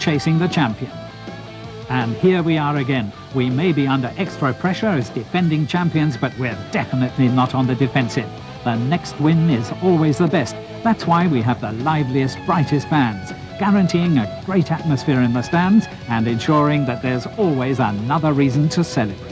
chasing the champion. And here we are again. We may be under extra pressure as defending champions, but we're definitely not on the defensive. The next win is always the best. That's why we have the liveliest, brightest fans, guaranteeing a great atmosphere in the stands and ensuring that there's always another reason to celebrate.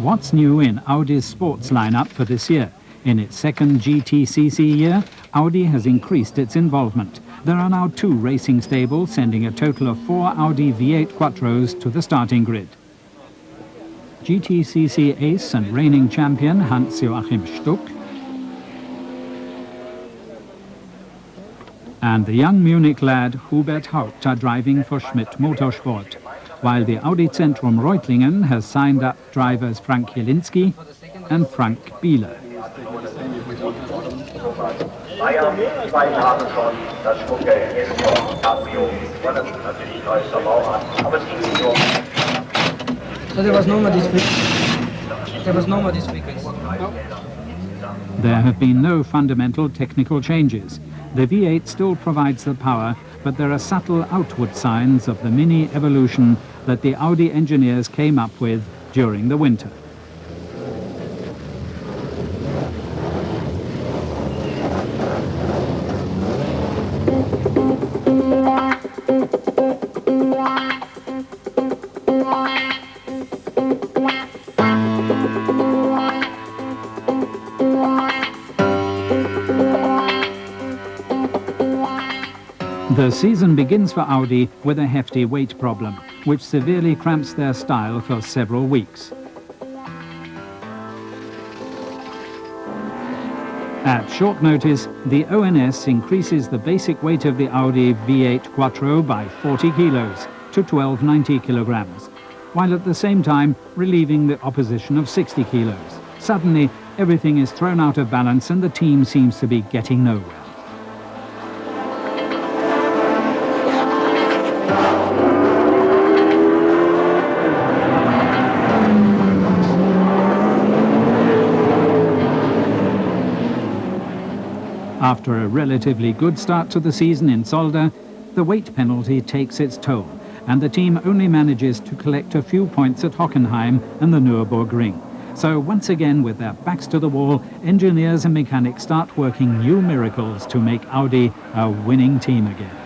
What's new in Audi's sports lineup for this year? In its second GTCC year, Audi has increased its involvement. There are now 2 racing stables, sending a total of 4 Audi V8 Quattros to the starting grid. GTCC ace and reigning champion Hans-Joachim Stuck and the young Munich lad Hubert Haupt are driving for Schmidt Motorsport, while the Audi Zentrum Reutlingen has signed up drivers Frank Jelinski and Frank Biela. So there was no more this week. There was no more this weekend. There have been no fundamental technical changes. The V8 still provides the power, but there are subtle outward signs of the mini evolution that the Audi engineers came up with during the winter. The season begins for Audi with a hefty weight problem, which severely cramps their style for several weeks. At short notice, the ONS increases the basic weight of the Audi V8 Quattro by 40 kilos to 1290 kilograms, while at the same time relieving the opposition of 60 kilos. Suddenly, everything is thrown out of balance and the team seems to be getting nowhere. After a relatively good start to the season in Zolder, the weight penalty takes its toll, and the team only manages to collect a few points at Hockenheim and the Nürburgring. So once again, with their backs to the wall, engineers and mechanics start working new miracles to make Audi a winning team again.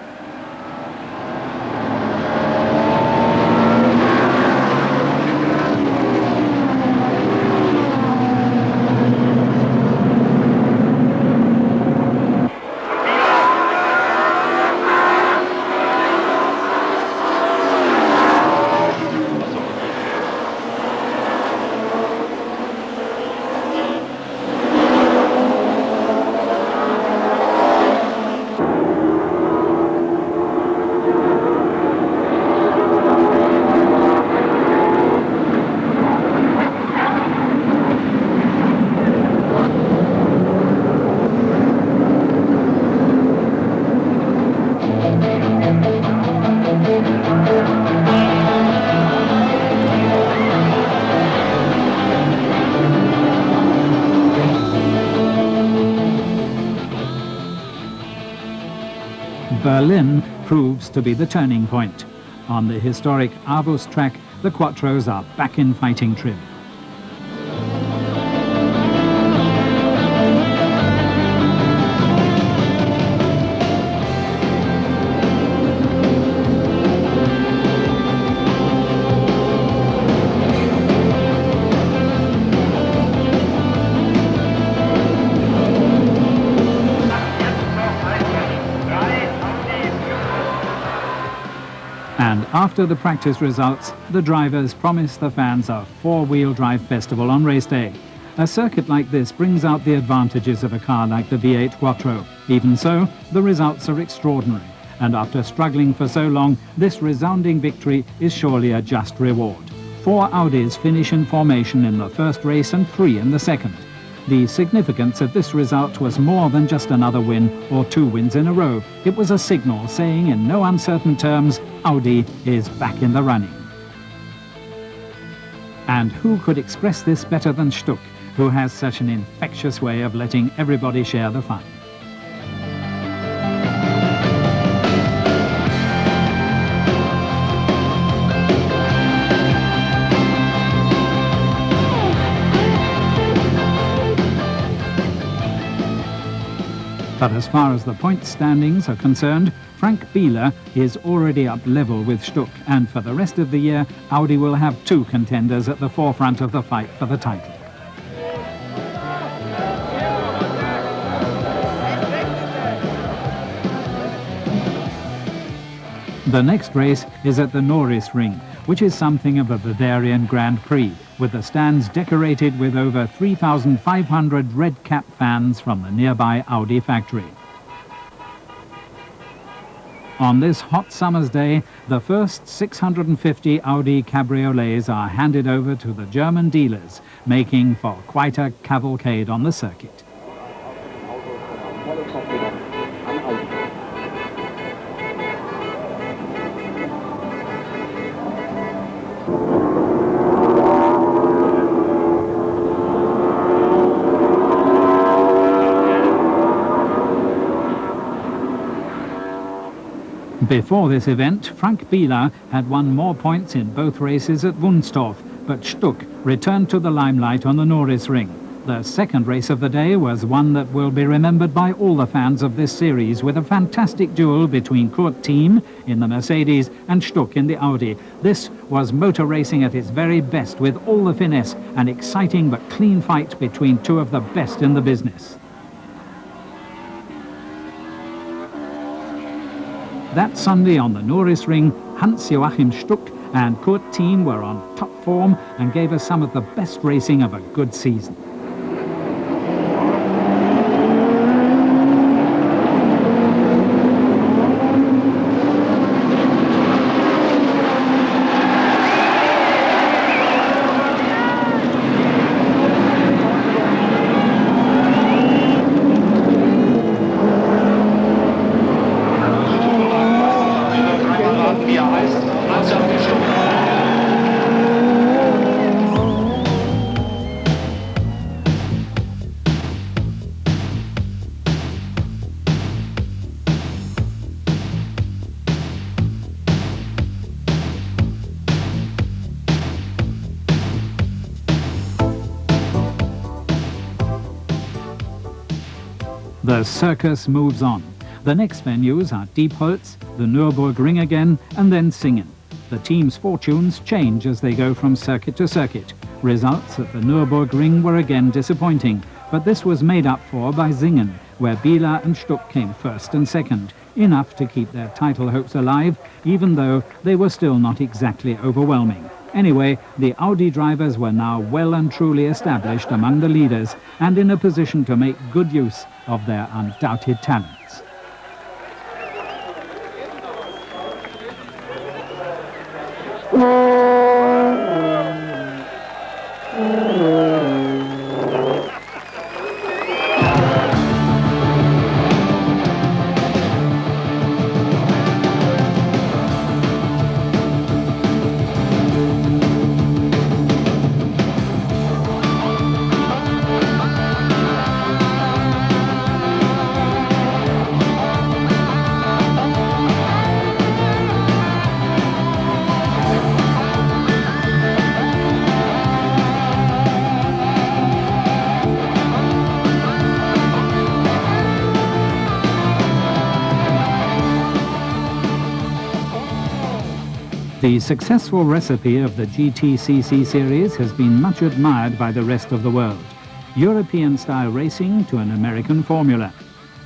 Berlin proves to be the turning point. On the historic Avus track, the Quattros are back in fighting trim. And after the practice results, the drivers promise the fans a four-wheel drive festival on race day. A circuit like this brings out the advantages of a car like the V8 Quattro. Even so, the results are extraordinary. And after struggling for so long, this resounding victory is surely a just reward. 4 Audis finish in formation in the first race and 3 in the second. The significance of this result was more than just another win or 2 wins in a row. It was a signal saying in no uncertain terms, Audi is back in the running. And who could express this better than Stuck, who has such an infectious way of letting everybody share the fun? But as far as the point standings are concerned, Frank Biela is already up level with Stuck, and for the rest of the year, Audi will have 2 contenders at the forefront of the fight for the title. The next race is at the Norrisring, which is something of a Bavarian Grand Prix, with the stands decorated with over 3,500 red-cap fans from the nearby Audi factory. On this hot summer's day, the first 650 Audi cabriolets are handed over to the German dealers, making for quite a cavalcade on the circuit. Before this event, Frank Biela had won more points in both races at Wunstorf, but Stuck returned to the limelight on the Norrisring. The second race of the day was one that will be remembered by all the fans of this series, with a fantastic duel between Kurt Team in the Mercedes and Stuck in the Audi. This was motor racing at its very best, with all the finesse, an exciting but clean fight between 2 of the best in the business. That Sunday on the Norrisring, Hans-Joachim Stuck and Kurt Team were on top form and gave us some of the best racing of a good season. The circus moves on. The next venues are Diepholz, the Nürburgring again, and then Singen. The team's fortunes change as they go from circuit to circuit. Results at the Nürburgring were again disappointing, but this was made up for by Singen, where Biela and Stuck came first and second, enough to keep their title hopes alive, even though they were still not exactly overwhelming. Anyway, the Audi drivers were now well and truly established among the leaders and in a position to make good use of their undoubted talents. The successful recipe of the GTCC series has been much admired by the rest of the world. European-style racing to an American formula.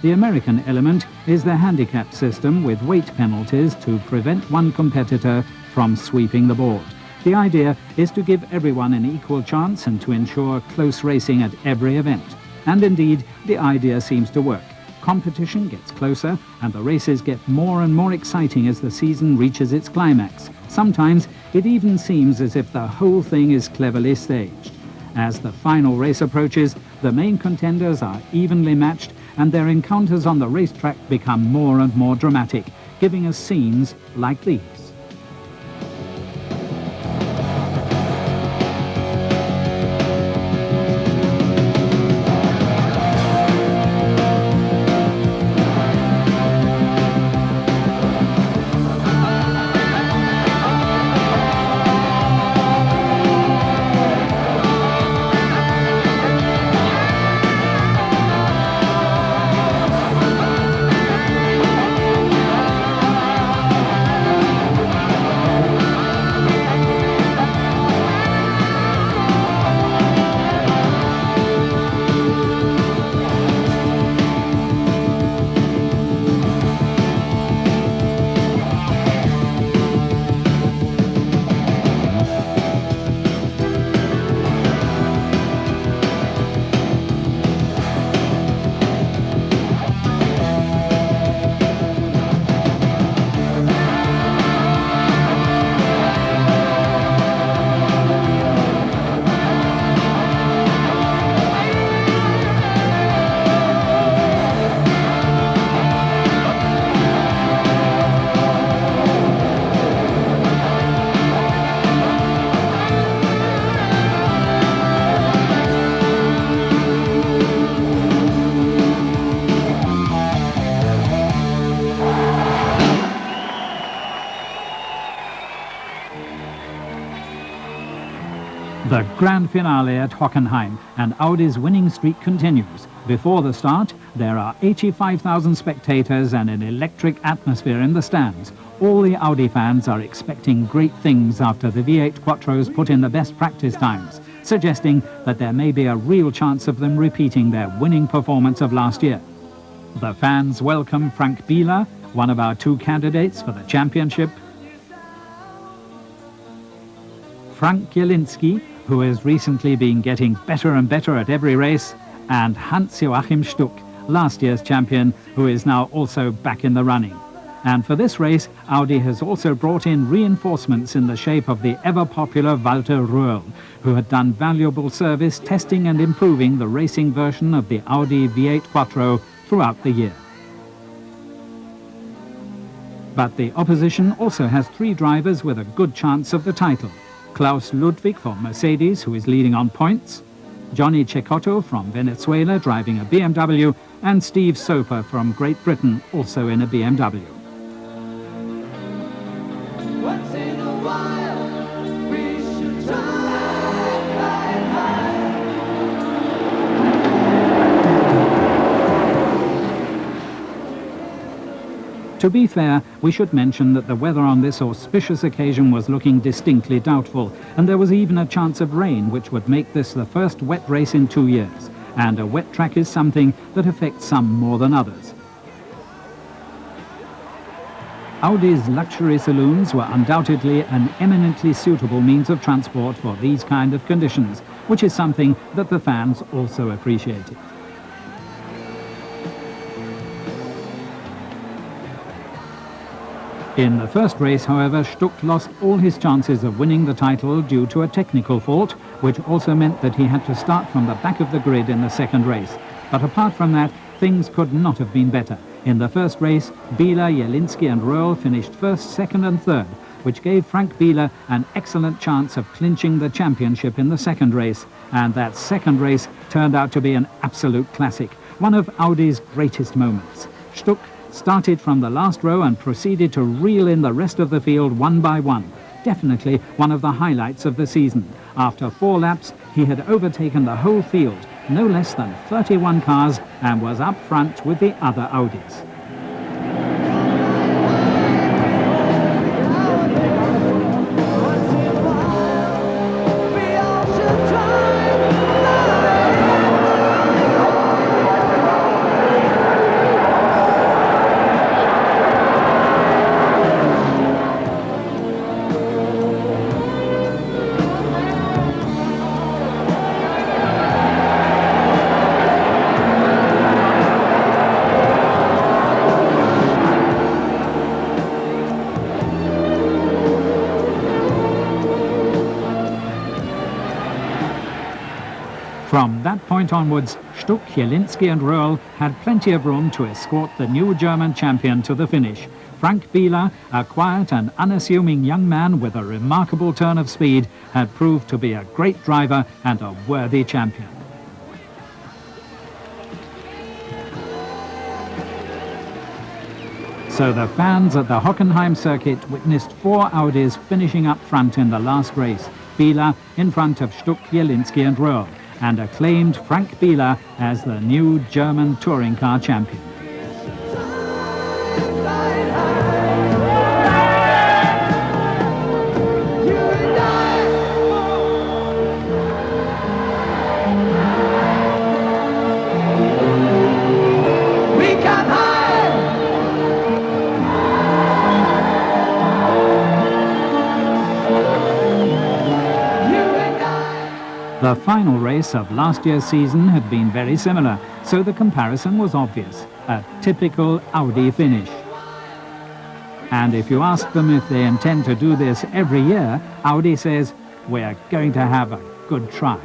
The American element is the handicap system with weight penalties to prevent one competitor from sweeping the board. The idea is to give everyone an equal chance and to ensure close racing at every event. And indeed, the idea seems to work. Competition gets closer and the races get more and more exciting as the season reaches its climax. Sometimes it even seems as if the whole thing is cleverly staged. As the final race approaches, the main contenders are evenly matched and their encounters on the racetrack become more and more dramatic, giving us scenes like these. The grand finale at Hockenheim, and Audi's winning streak continues. Before the start, there are 85,000 spectators and an electric atmosphere in the stands. All the Audi fans are expecting great things after the V8 Quattros put in the best practice times, suggesting that there may be a real chance of them repeating their winning performance of last year. The fans welcome Frank Biela, one of our two candidates for the championship, Frank Biela, who has recently been getting better and better at every race, and Hans-Joachim Stuck, last year's champion, who is now also back in the running. And for this race, Audi has also brought in reinforcements in the shape of the ever-popular Walter Röhrl, who had done valuable service testing and improving the racing version of the Audi V8 Quattro throughout the year. But the opposition also has three drivers with a good chance of the title. Klaus Ludwig from Mercedes, who is leading on points, Johnny Cecotto from Venezuela driving a BMW, and Steve Soper from Great Britain, also in a BMW. Once in a while, we should try. To be fair, we should mention that the weather on this auspicious occasion was looking distinctly doubtful, and there was even a chance of rain, which would make this the first wet race in 2 years. And a wet track is something that affects some more than others. Audi's luxury saloons were undoubtedly an eminently suitable means of transport for these kind of conditions, which is something that the fans also appreciated. In the first race, however, Stuck lost all his chances of winning the title due to a technical fault, which also meant that he had to start from the back of the grid in the second race. But apart from that, things could not have been better. In the first race, Biela, Jelinski and Röhrl finished first, second and third, which gave Frank Biela an excellent chance of clinching the championship in the second race. And that second race turned out to be an absolute classic, one of Audi's greatest moments. Stuck started from the last row and proceeded to reel in the rest of the field one by one. Definitely one of the highlights of the season. After 4 laps, he had overtaken the whole field, no less than 31 cars, and was up front with the other Audis. From that point onwards, Stuck, Jelinski and Röhrl had plenty of room to escort the new German champion to the finish. Frank Biela, a quiet and unassuming young man with a remarkable turn of speed, had proved to be a great driver and a worthy champion. So the fans at the Hockenheim circuit witnessed 4 Audis finishing up front in the last race. Biela in front of Stuck, Jelinski and Röhrl, and acclaimed Frank Biela as the new German touring car champion. The final race of last year's season had been very similar, so the comparison was obvious, a typical Audi finish. And if you ask them if they intend to do this every year, Audi says, "We're going to have a good try."